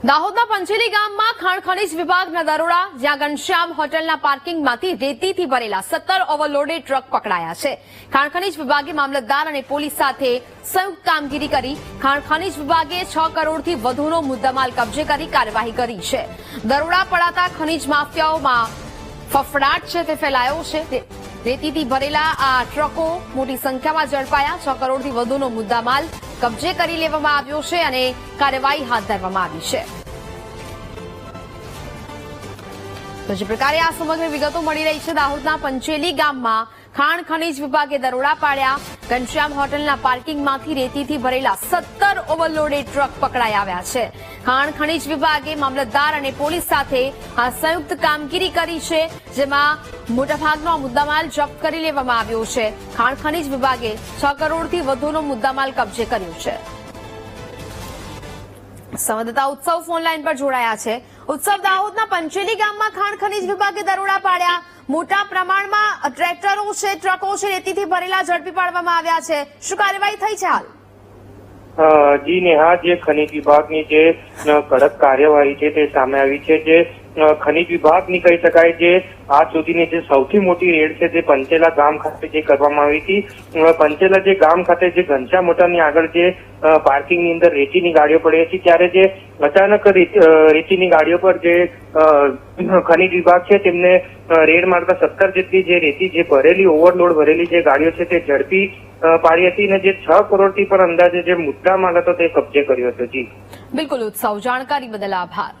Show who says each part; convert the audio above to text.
Speaker 1: દાહોદના પંચેલી ગામમાં ખાણ ખનીજ વિભાગના દરોડા, જ્યાં ઘનશ્યામ હોટલના પાર્કિંગમાંથી રેતીથી ભરેલા 17 ઓવરલોડેડ ટ્રક પકડાયા છે। ખાણ ખનીજ વિભાગે મામલતદાર અને પોલીસ સાથે સંયુક્ત કામગીરી કરી ખાણ ખનીજ વિભાગે 6 કરોડથી વધુનો મુદ્દામાલ કબજે કરી કાર્યવાહી કરી છે। દરોડા પડાતા ખનીજ માફિયાઓમાં ફફડાટ છે તે ફેલાયો છે। રેતીથી ભરેલા આ ટ્રકો મોટી સંખ્યામાં ઝડપાયા। 6 કરોડથી વધુનો મુદ્દામાલ કબજે કરી લેવામાં આવ્યો છે અને કાર્યવાહી હાથ ધરવામાં આવી છે। તો જે પ્રકારે આ સમગ્ર વિગતો મળી રહી છે, દાહોદના પંચેલી ગામમાં ખાણ ખનીજ વિભાગે દરોડા પાડ્યા। ઘનશ્યામ હોટલના પાર્કિંગમાંથી રેતીથી ભરેલા 17 ઓવરલોડેડ ટ્રક પકડાઈ આવ્યા છે। ખાણ ખનીજ વિભાગે મામલતદાર અને પોલીસ સાથે આ સંયુક્ત કામગીરી કરી છે, જેમાં મોટાભાગનો મુદ્દામાલ જપ્ત કરી લેવામાં આવ્યો છે। ખાણ ખનીજ વિભાગે 6 કરોડથી વધુનો મુદ્દામાલ કબજે કર્યો છે। સંવાદદાતા ઉત્સવ ફોનલાઈન પર જોડાયા છે। ઉત્સવ, દાહોદના પંચેલી ગામમાં ખાણ ખનીજ વિભાગે દરોડા પાડ્યા। મોટા પ્રમાણમાં ટ્રેક્ટરો છે, ટ્રકો છે, રેતીથી ભરેલા ઝડપી પાડવામાં આવ્યા છે। શું કાર્યવાહી થઈ છે હાલ?
Speaker 2: જી નેહા, જે ખનીજ વિભાગની જે કડક કાર્યવાહી છે તે સામે આવી છે। જે ખનીજ વિભાગની કહી શકાય જે આજ સુધીની જે સૌથી મોટી રેડ છે તે પંચેલા ગામ ખાતે જે કરવામાં આવી હતી। પંચેલા જે ગામ ખાતે જે ઘનશ્યામ હોટલની આગળ જે પાર્કિંગની અંદર રેતીની ગાડીઓ પડી હતી, ત્યારે જે અચાનક રેતીની ગાડીઓ પર જે ખનીજ વિભાગ છે તેમને રેડ મારતા 17 જેટલી જે રેતી જે ભરેલી ઓવરલોડ ભરેલી જે ગાડીઓ છે તે ઝડપી પાડી હતી અને જે 6 કરોડથી પણ અંદાજે જે મુદ્દામાલ હતો તે કબજે કર્યો હતો। જી
Speaker 1: બિલકુલ ઉત્સવ, જાણકારી બદલ આભાર।